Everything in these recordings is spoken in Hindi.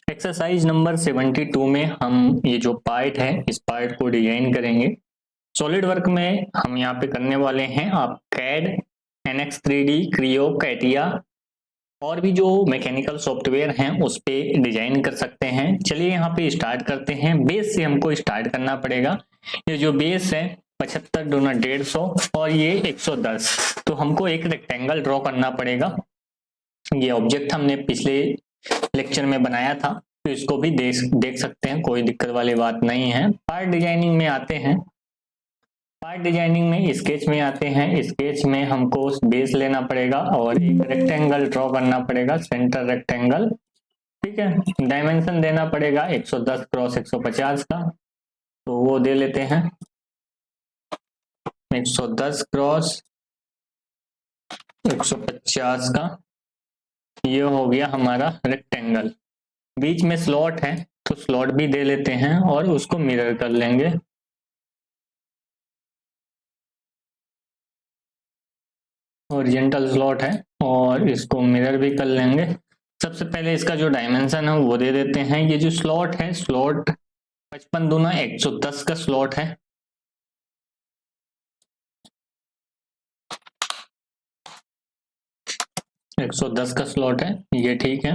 एक्सरसाइज नंबर 72 में हम ये जो पार्ट है इस पार्ट को डिजाइन करेंगे। सॉलिड वर्क में हम यहाँ पे करने वाले हैं आप कैड, NX3D, क्रियो, कैटिया और भी जो मैकेनिकल सॉफ्टवेयर हैं उस पे डिजाइन कर सकते हैं। चलिए यहाँ पे स्टार्ट करते हैं। बेस से हमको स्टार्ट करना पड़ेगा। ये जो बेस है 75 दूना 150 और ये 110, तो हमको एक रेक्टेंगल ड्रॉ करना पड़ेगा। ये ऑब्जेक्ट हमने पिछले लेक्चर में बनाया था, तो इसको भी देख सकते हैं, कोई दिक्कत वाली बात नहीं है। पार्ट डिजाइनिंग में आते हैं। पार्ट डिजाइनिंग में स्केच में आते हैं। स्केच में हमको बेस लेना पड़ेगा और एक रेक्टेंगल ड्रॉ करना पड़ेगा, सेंटर रेक्टेंगल। ठीक है, डायमेंशन देना पड़ेगा 110 क्रॉस 150 का, तो वो दे लेते हैं 110 क्रॉस 150 का। ये हो गया हमारा रेक्टेंगल। बीच में स्लॉट है तो स्लॉट भी दे लेते हैं और उसको मिरर कर लेंगे। हॉरिजॉन्टल स्लॉट है और इसको मिरर भी कर लेंगे। सबसे पहले इसका जो डायमेंशन है वो दे देते हैं। ये जो स्लॉट है, स्लॉट 55 दूना 110 का स्लॉट है। एक 110 का स्लॉट है, ये ठीक है।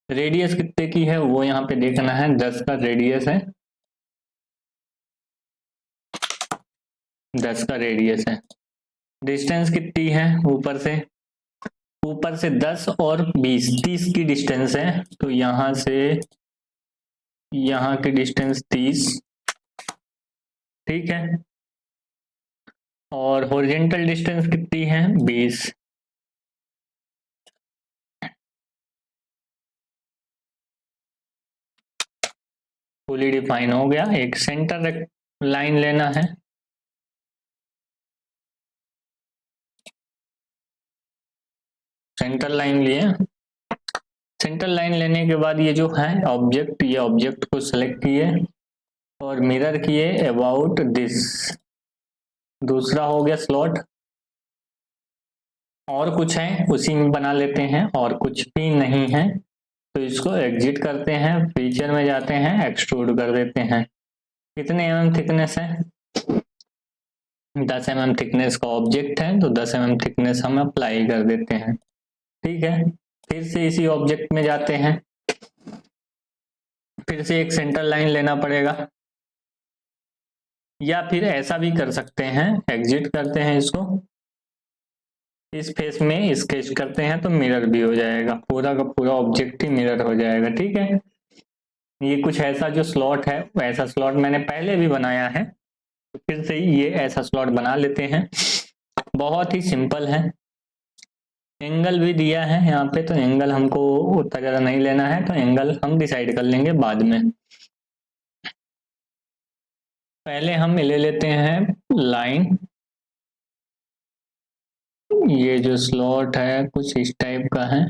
रेडियस कितने की है वो यहाँ पे देखना है, 10 का रेडियस है, 10 का रेडियस है। डिस्टेंस कितनी है ऊपर से? ऊपर से 10 और 20, 30 की डिस्टेंस है, तो यहाँ से यहाँ की डिस्टेंस 30। ठीक है, और हॉरिजॉन्टल डिस्टेंस कितनी है? 20। फुली डिफाइन हो गया। एक सेंटर लाइन लेना है। सेंटर लाइन लिए। सेंटर लाइन लेने के बाद ये जो है ऑब्जेक्ट, ये ऑब्जेक्ट को सिलेक्ट किए और मिरर किए अबाउट दिस। दूसरा हो गया स्लॉट। और कुछ है उसी में बना लेते हैं, और कुछ भी नहीं है तो इसको एग्जिट करते हैं, फीचर में जाते हैं, एक्सट्रूड कर देते हैं। कितने mm थिकनेस है? 10 mm थिकनेस का ऑब्जेक्ट है, तो 10 mm थिकनेस हम अप्लाई कर देते हैं। ठीक है, फिर से इसी ऑब्जेक्ट में जाते हैं। फिर से एक सेंटर लाइन लेना पड़ेगा, या फिर ऐसा भी कर सकते हैं, एग्जिट करते हैं इसको, इस फेस में स्केच करते हैं तो मिरर भी हो जाएगा, पूरा का पूरा ऑब्जेक्ट ही मिरर हो जाएगा। ठीक है, ये कुछ ऐसा जो स्लॉट है, ऐसा स्लॉट मैंने पहले भी बनाया है, तो फिर से ये ऐसा स्लॉट बना लेते हैं। बहुत ही सिंपल है। एंगल भी दिया है यहाँ पे, तो एंगल हमको उतना ज्यादा नहीं लेना है, तो एंगल हम डिसाइड कर लेंगे बाद में। पहले हम ले लेते हैं लाइन। ये जो स्लॉट है कुछ इस टाइप का है।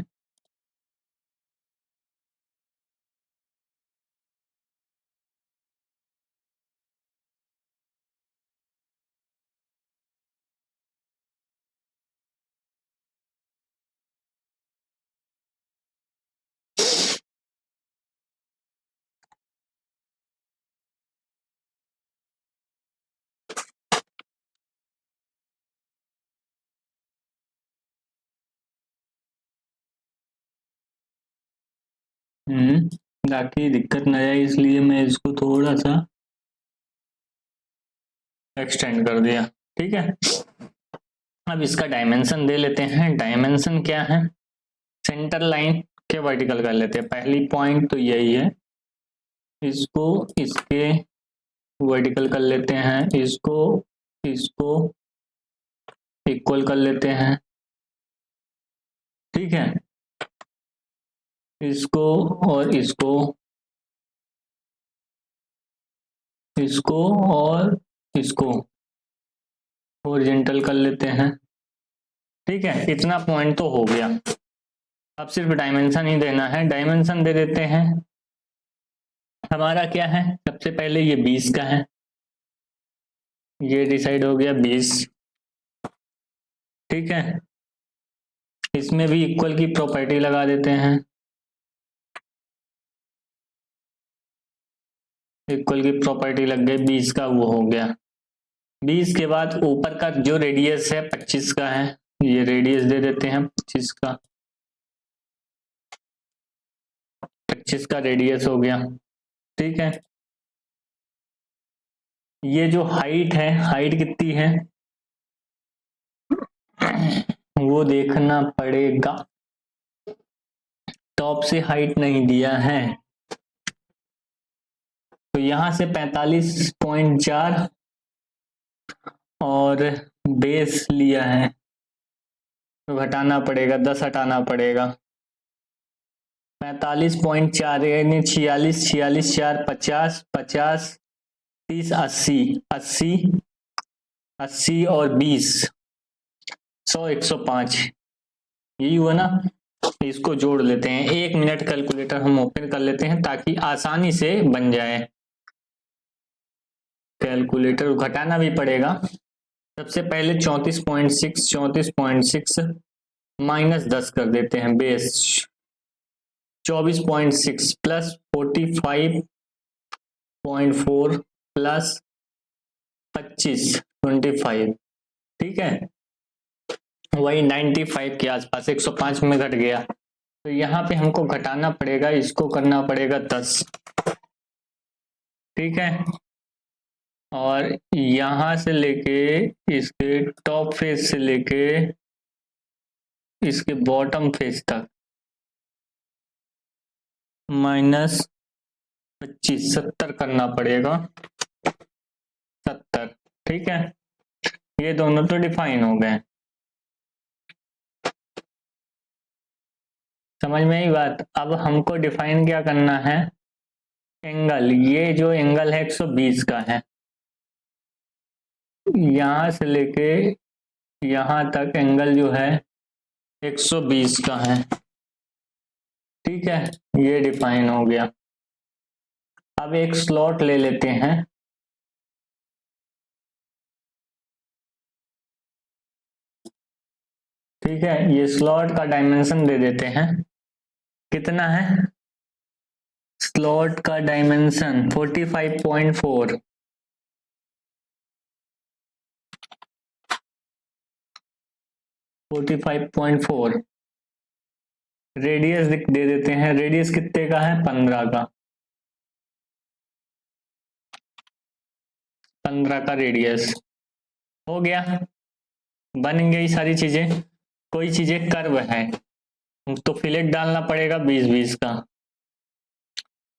ताकि दिक्कत न जाए इसलिए मैं इसको थोड़ा सा एक्सटेंड कर दिया। ठीक है, अब इसका डायमेंशन दे लेते हैं। डायमेंशन क्या है? सेंटर लाइन के वर्टिकल कर लेते हैं। पहली पॉइंट तो यही है, इसको इसके वर्टिकल कर लेते हैं, इसको इसको इक्वल कर लेते हैं। ठीक है, इसको और इसको और इसको हॉरिजॉन्टल कर लेते हैं। ठीक है, इतना पॉइंट तो हो गया। अब सिर्फ डायमेंशन ही देना है। डायमेंशन दे देते हैं। हमारा क्या है? सबसे पहले ये 20 का है, ये डिसाइड हो गया 20। ठीक है, इसमें भी इक्वल की प्रॉपर्टी लगा देते हैं। इक्वल की प्रॉपर्टी लग गई, 20 का वो हो गया। 20 के बाद ऊपर का जो रेडियस है 25 का है, ये रेडियस दे देते हैं 25 का, 25 का रेडियस हो गया। ठीक है, ये जो हाइट है, हाइट कितनी है वो देखना पड़ेगा, टॉप से हाइट नहीं दिया है, तो यहां से 45.4 और बेस लिया है, तो घटाना पड़ेगा, 10 हटाना पड़ेगा। 45.4 यानी 46, 46 4 50, 50 30 80, 80 80 और 20 100 105, यही हुआ ना। इसको जोड़ लेते हैं, 1 मिनट कैलकुलेटर हम ओपन कर लेते हैं ताकि आसानी से बन जाए। कैलकुलेटर घटाना भी पड़ेगा। सबसे पहले 34.6 माइनस 10 कर देते हैं, बेस 24.6 प्लस 45.4 प्लस 25 25, ठीक है, वही 95 के आसपास, 105 में घट गया। तो यहाँ पे हमको घटाना पड़ेगा, इसको करना पड़ेगा 10, ठीक है, और यहां से लेके इसके टॉप फेस से लेके इसके बॉटम फेस तक माइनस 25, 70 करना पड़ेगा, 70, ठीक है। ये दोनों तो डिफाइन हो गए, समझ में आई बात। अब हमको डिफाइन क्या करना है, एंगल, ये जो एंगल है 120 का है, यहां से लेके यहां तक एंगल जो है 120 का है, ठीक है, ये डिफाइन हो गया। अब एक स्लॉट ले लेते हैं, ठीक है, ये स्लॉट का डायमेंशन दे देते हैं, कितना है स्लॉट का डायमेंशन 45.4, 45.4, रेडियस दे देते हैं, रेडियस कितने का है 15 का, 15 का रेडियस हो गया, बन गई सारी चीजें। कोई चीजें कर्व है तो फिलेट डालना पड़ेगा 20-20 का,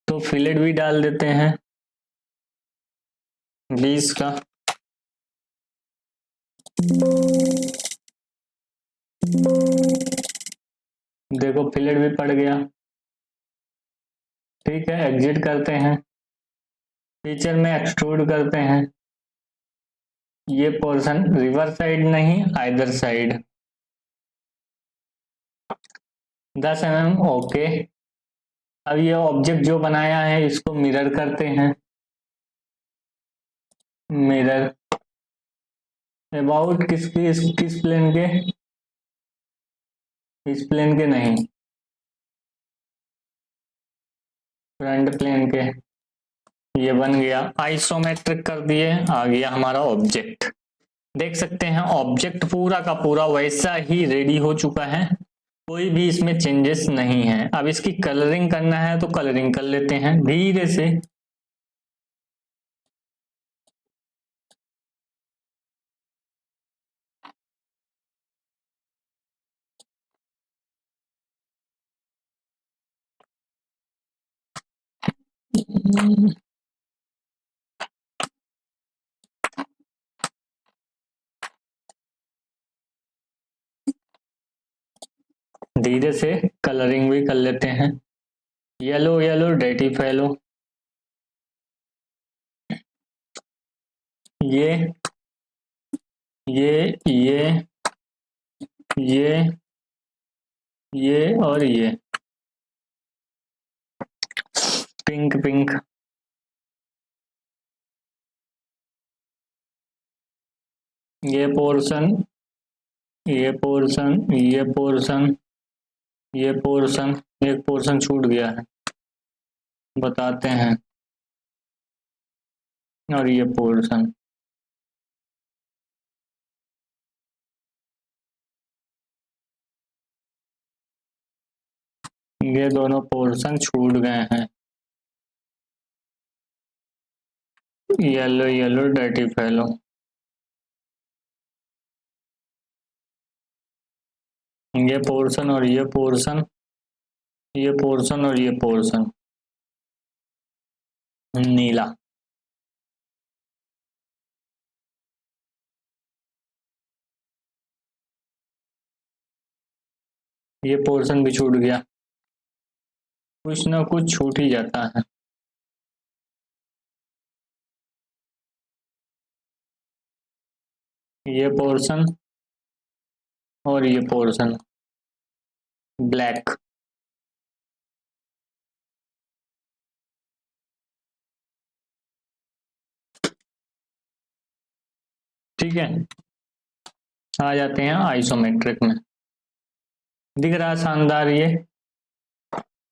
तो फिलेट भी डाल देते हैं 20 का, देखो फिलेट भी पड़ गया, ठीक है, एग्जिट करते हैं, फीचर में एक्सट्रूड करते हैं, ये पोर्शन रिवर साइड नहीं आइदर साइड, 10 mm, ओके। अब ये ऑब्जेक्ट जो बनाया है इसको मिरर करते हैं, मिरर अबाउट किसकी, किस प्लेन के, इस प्लेन के नहीं, फ्रंट प्लेन के, ये बन गया, आइसोमेट्रिक कर दिए, आ गया हमारा ऑब्जेक्ट। देख सकते हैं ऑब्जेक्ट पूरा का पूरा वैसा ही रेडी हो चुका है, कोई भी इसमें चेंजेस नहीं है। अब इसकी कलरिंग करना है तो कलरिंग कर लेते हैं धीरे से, धीरे से कलरिंग भी कर लेते हैं, येलो येलो डेटिफ येलो, ये ये ये ये और ये पिंक पिंक, ये पोर्शन ये पोर्शन ये पोर्शन ये पोर्शन, एक पोर्शन छूट गया है, बताते हैं, और ये पोर्शन, ये दोनों पोर्शन छूट गए हैं। येलो येलो डर्टी फेलो, ये पोर्शन और ये पोर्शन, ये पोर्शन और ये पोर्शन नीला। ये पोर्शन भी छूट गया, कुछ ना कुछ छूट ही जाता है। ये पोर्शन और ये पोर्शन ब्लैक। ठीक है, आ जाते हैं आइसोमेट्रिक में। दिख रहा है शानदार, ये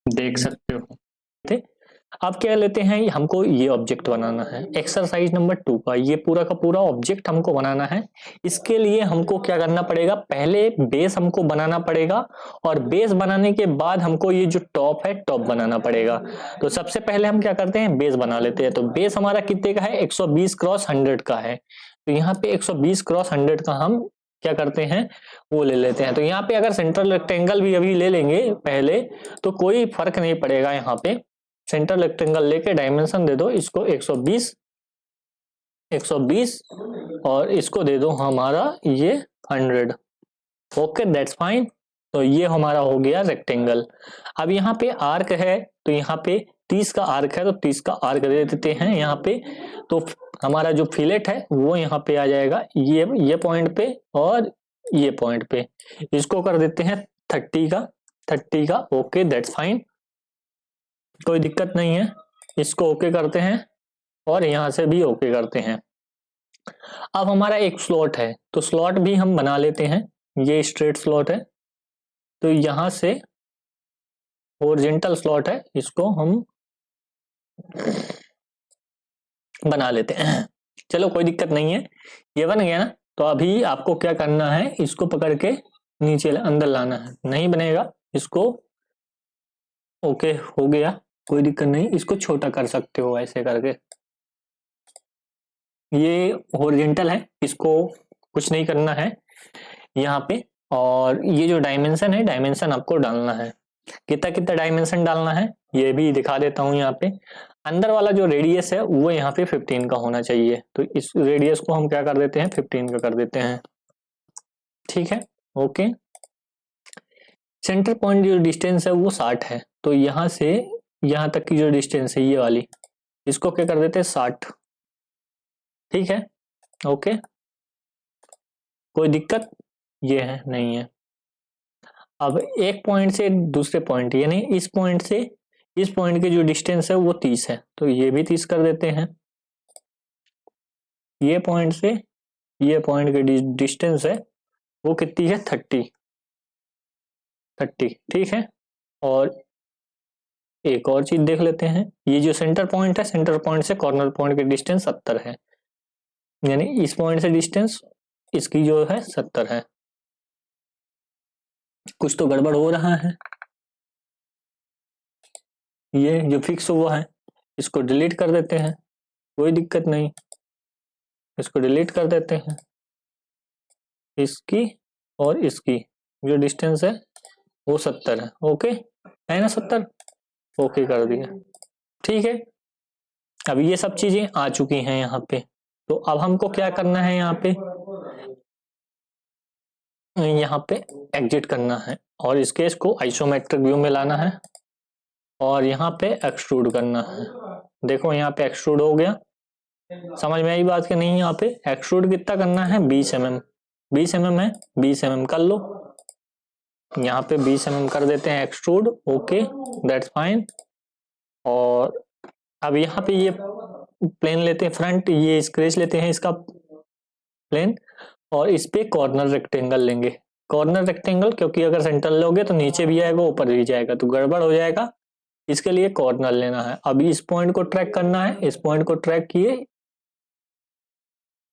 देख सकते हो। अब क्या लेते हैं, हमको ये ऑब्जेक्ट बनाना है एक्सरसाइज नंबर 2 का, ये पूरा का पूरा ऑब्जेक्ट हमको बनाना है। इसके लिए हमको क्या करना पड़ेगा, पहले बेस हमको बनाना पड़ेगा, और बेस बनाने के बाद हमको ये जो टॉप है टॉप बनाना पड़ेगा। तो सबसे पहले हम क्या करते हैं, बेस बना लेते हैं। तो बेस हमारा कितने का है, 120 क्रॉस 100 का है। तो यहाँ पे 120 क्रॉस 100 का हम क्या करते हैं, वो ले लेते हैं। तो यहाँ पे अगर सेंट्रल रेक्टेंगल भी अभी ले लेंगे पहले, तो कोई फर्क नहीं पड़ेगा। यहाँ पे सेंट्रल रेक्टेंगल लेके डायमेंशन दे दो इसको 120 और इसको दे दो हमारा ये 100। Okay that's fine. तो ये हमारा हो गया रेक्टेंगल। अब यहाँ पे आर्क है, तो यहाँ पे 30 का आर्क है, तो 30 का आर्क दे देते हैं यहाँ पे। तो हमारा जो फिलेट है वो यहाँ पे आ जाएगा, ये पॉइंट पे और ये पॉइंट पे। इसको कर देते हैं 30 का। ओके दैट्स फाइन, कोई दिक्कत नहीं है। इसको ओके करते हैं और यहां से भी ओके करते हैं। अब हमारा एक स्लॉट है, तो स्लॉट भी हम बना लेते हैं। ये स्ट्रेट स्लॉट है, तो यहां से हॉरिजॉन्टल स्लॉट है, इसको हम बना लेते हैं। चलो कोई दिक्कत नहीं है, ये बन गया ना। तो अभी आपको क्या करना है, इसको पकड़ के नीचे अंदर लाना है। नहीं बनेगा, इसको ओके हो गया, कोई दिक्कत नहीं। इसको छोटा कर सकते हो ऐसे करके। ये हॉरिजॉन्टल है, इसको कुछ नहीं करना है यहाँ पे। और ये जो डायमेंशन है, डायमेंशन आपको डालना है। कितना कितना डायमेंशन डालना है ये भी दिखा देता हूँ। यहाँ पे अंदर वाला जो रेडियस है वो यहाँ पे 15 का होना चाहिए। तो इस रेडियस को हम क्या कर देते हैं, 15 का कर देते हैं। ठीक है, ओके। सेंटर पॉइंट जो डिस्टेंस है वो 60 है। तो यहाँ से यहाँ तक की जो डिस्टेंस है ये वाली, इसको क्या कर देते हैं 60। ठीक है, ओके, कोई दिक्कत ये है नहीं है। अब एक पॉइंट से दूसरे पॉइंट, यानी इस पॉइंट से इस पॉइंट की जो डिस्टेंस है वो 30 है, तो ये भी 30 कर देते हैं। ये पॉइंट से ये पॉइंट की डिस्टेंस है वो कितनी है, 30। ठीक है। और एक और चीज देख लेते हैं, ये जो सेंटर पॉइंट है, सेंटर पॉइंट से कॉर्नर पॉइंट की डिस्टेंस 70 है, यानी इस पॉइंट से डिस्टेंस इसकी जो है 70 है। कुछ तो गड़बड़ हो रहा है। ये जो फिक्स हुआ है इसको डिलीट कर देते हैं, कोई दिक्कत नहीं। इसको डिलीट कर देते हैं, इसकी और इसकी जो डिस्टेंस है वो 70 है। ओके है ना, 70। ओके कर दिया, ठीक है। अब ये सब चीजें आ चुकी हैं यहाँ पे। तो अब हमको क्या करना है, यहाँ पे एग्जिट करना है और इस केस को आइसोमेट्रिक व्यू में लाना है और यहाँ पे एक्सट्रूड करना है। देखो यहाँ पे एक्सट्रूड हो गया, समझ में आई बात कि नहीं। यहाँ पे एक्सट्रूड कितना करना है, 20 mm। 20 mm है, 20 mm कर लो। यहाँ पे 20 mm कर देते हैं एक्सट्रूड। Okay that's fine. और अब यहाँ पे ये प्लेन लेते हैं फ्रंट, ये स्क्रेच लेते हैं इसका प्लेन, और इस पे कॉर्नर रेक्टेंगल लेंगे। कॉर्नर रेक्टेंगल क्योंकि अगर सेंटर लोगे तो नीचे भी आएगा ऊपर भी जाएगा तो गड़बड़ हो जाएगा, इसके लिए कॉर्नर लेना है। अभी इस पॉइंट को ट्रैक करना है, इस पॉइंट को ट्रैक किए,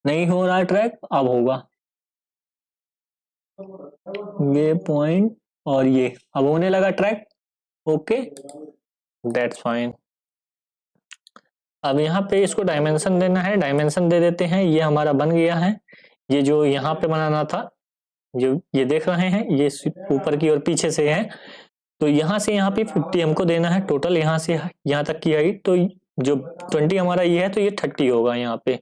नहीं हो रहा ट्रैक, अब होगा। ये पॉइंट और ये अब होने लगा ट्रैक। Okay, that's fine. अब यहाँ पे इसको डायमेंशन देना है, डायमेंशन दे देते हैं। ये हमारा बन गया है। ये जो यहाँ पे बनाना था, जो ये देख रहे हैं, ये ऊपर की और पीछे से है, तो यहाँ से यहाँ पे 50 हमको देना है टोटल, यहाँ से यहाँ तक की हाइट। तो जो 20 हमारा ये है, तो ये 30 होगा यहाँ पे।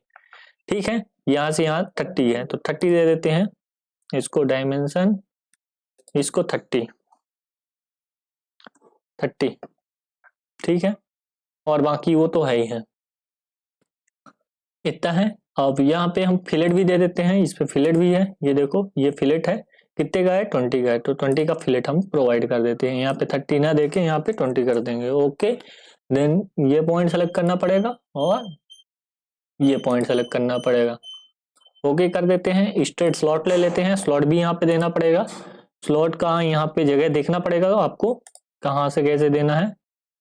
ठीक है, यहाँ से यहाँ 30 है, तो 30 दे देते हैं इसको डायमेंशन, इसको 30। ठीक है, और बाकी वो तो है ही है, इतना है। अब यहाँ पे हम फिलेट भी दे देते हैं, इस पे फिलेट भी है, ये देखो ये फिलेट है, कितने का है 20 का है, तो 20 का फिलेट हम प्रोवाइड कर देते हैं। यहाँ पे 30 ना देके यहाँ पे 20 कर देंगे। ओके, देन ये पॉइंट सेलेक्ट करना पड़ेगा और ये पॉइंट सेलेक्ट करना पड़ेगा। ओके कर देते हैं। स्ट्रेट स्लॉट ले लेते हैं, स्लॉट भी यहाँ पे देना पड़ेगा। स्लॉट का यहाँ पे जगह देखना पड़ेगा आपको, कहाँ से कैसे देना है।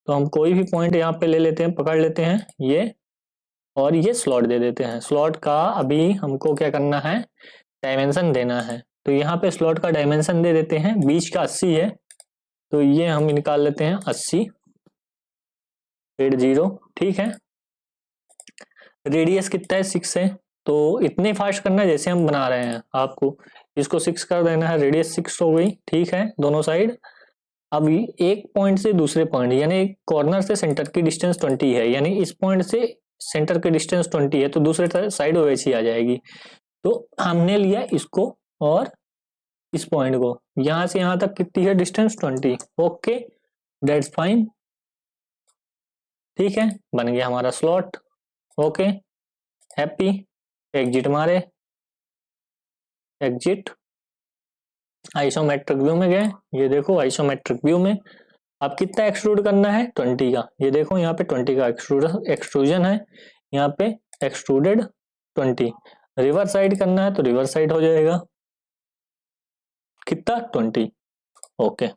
तो हम कोई भी पॉइंट यहाँ पे ले लेते हैं, पकड़ लेते हैं ये, और ये स्लॉट दे देते हैं। स्लॉट का अभी हमको क्या करना है, डायमेंशन देना है। तो यहाँ पे स्लॉट का डायमेंशन दे देते हैं, बीच का 80 है, तो ये हम निकाल लेते हैं 80 80। ठीक है, रेडियस कितना है 6 है, तो इतने फास्ट करना है जैसे हम बना रहे हैं। आपको इसको 6 कर देना है, रेडियस 6 हो गई। ठीक है, दोनों साइड। अब एक पॉइंट से दूसरे पॉइंट, यानी कॉर्नर से सेंटर की डिस्टेंस 20 है, यानी इस पॉइंट से सेंटर की डिस्टेंस 20 है, तो दूसरे साइड वैसी आ जाएगी। तो हमने लिया इसको और इस पॉइंट को, यहां से यहां तक कितनी है डिस्टेंस 20। Okay, that's fine. ठीक है, बन गया हमारा स्लॉट। Okay, happy. एग्जिट मारे, एग्जिट, आइसोमेट्रिक व्यू में गए। ये देखो आइसोमेट्रिक व्यू में अब कितना एक्सट्रूड करना है 20 का, ये देखो यहाँ पे 20 का एक्सट्रूजन है, यहाँ पे एक्सट्रूडेड 20। रिवर्स साइड करना है तो रिवर्स साइड हो जाएगा, कितना 20। ओके,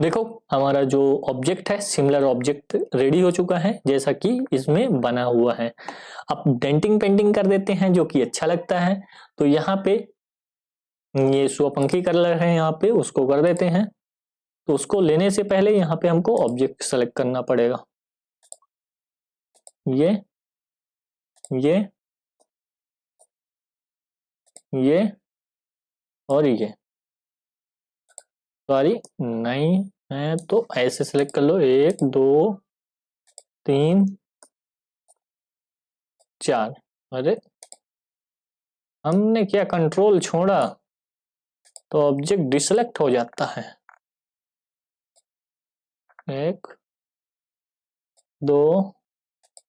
देखो हमारा जो ऑब्जेक्ट है, सिमिलर ऑब्जेक्ट रेडी हो चुका है जैसा कि इसमें बना हुआ है। अब डेंटिंग पेंटिंग कर देते हैं, जो कि अच्छा लगता है। तो यहाँ पे ये स्वपंखी कलर है, यहाँ पे उसको कर देते हैं। तो उसको लेने से पहले यहाँ पे हमको ऑब्जेक्ट सेलेक्ट करना पड़ेगा, ये और ये। सॉरी नहीं है तो ऐसे सेलेक्ट कर लो, 1 2 3 4। अरे हमने क्या कंट्रोल छोड़ा, तो ऑब्जेक्ट डिसेलेक्ट हो जाता है। 1 2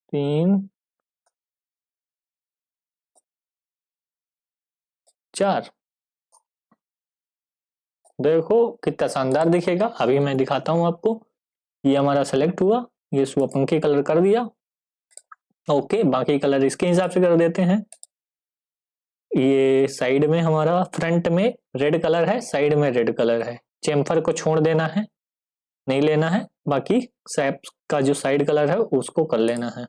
3 4। देखो कितना शानदार दिखेगा। अभी मैं दिखाता हूं आपको। ये हमारा सेलेक्ट हुआ, ये स्वपंखी कलर कर दिया। ओके, बाकी कलर इसके हिसाब से कर देते हैं। ये साइड में हमारा, फ्रंट में रेड कलर है, साइड में रेड कलर है। चेम्फर को छोड़ देना है, नहीं लेना है। बाकी सैप का जो साइड कलर है उसको कर लेना है।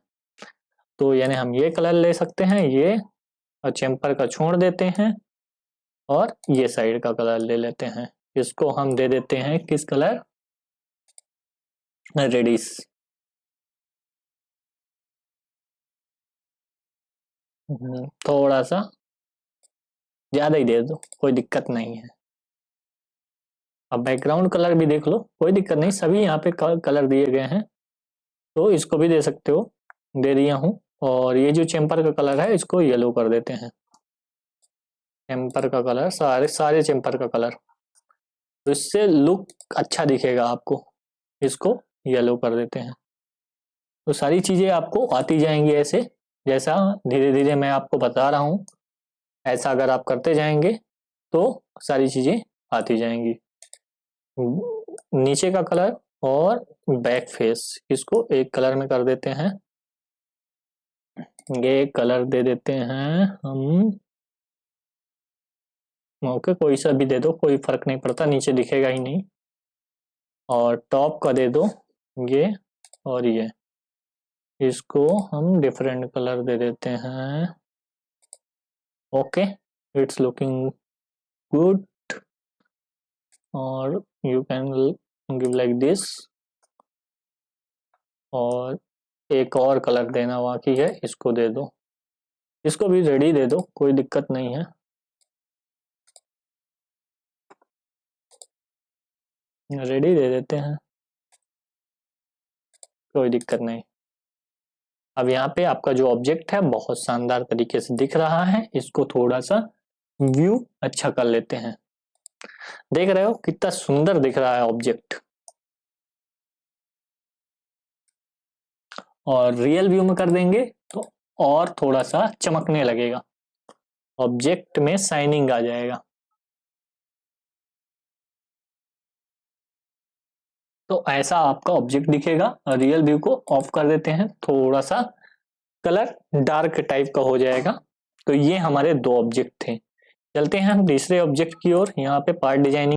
तो यानी हम ये कलर ले सकते हैं, ये, और चेम्पर का छोड़ देते हैं, और ये साइड का कलर ले लेते हैं। इसको हम दे देते हैं किस कलर, रेडिश। थोड़ा सा ज्यादा ही दे दो, कोई दिक्कत नहीं है। अब बैकग्राउंड कलर भी देख लो, कोई दिक्कत नहीं, सभी यहाँ पे कलर दिए गए हैं, तो इसको भी दे सकते हो, दे दिया हूँ। और ये जो चेम्पर का कलर है इसको येलो कर देते हैं। चेम्पर का कलर, सारे चेम्पर का कलर, तो इससे लुक अच्छा दिखेगा आपको। इसको येलो कर देते हैं। तो सारी चीजें आपको आती जाएंगी ऐसे, जैसा धीरे धीरे मैं आपको बता रहा हूँ, ऐसा अगर आप करते जाएंगे तो सारी चीजें आती जाएंगी। नीचे का कलर और बैक फेस, इसको एक कलर में कर देते हैं। ये कलर दे देते हैं हम, ओके, कोई सा भी दे दो, कोई फर्क नहीं पड़ता, नीचे दिखेगा ही नहीं। और टॉप का दे दो ये और ये, इसको हम डिफरेंट कलर दे देते हैं। Okay, it's looking good. और you can give like this. और एक और कलर देना बाकी है, इसको दे दो। इसको भी रेडी दे दो, कोई दिक्कत नहीं है। रेडी दे देते हैं, कोई दिक्कत नहीं। अब यहाँ पे आपका जो ऑब्जेक्ट है बहुत शानदार तरीके से दिख रहा है। इसको थोड़ा सा व्यू अच्छा कर लेते हैं। देख रहे हो कितना सुंदर दिख रहा है ऑब्जेक्ट। और रियल व्यू में कर देंगे तो और थोड़ा सा चमकने लगेगा, ऑब्जेक्ट में शाइनिंग आ जाएगा। तो ऐसा आपका ऑब्जेक्ट दिखेगा। रियल व्यू को ऑफ कर देते हैं, थोड़ा सा कलर डार्क टाइप का हो जाएगा। तो ये हमारे दो ऑब्जेक्ट थे। चलते हैं हम तीसरे ऑब्जेक्ट की ओर। यहाँ पे पार्ट डिजाइनिंग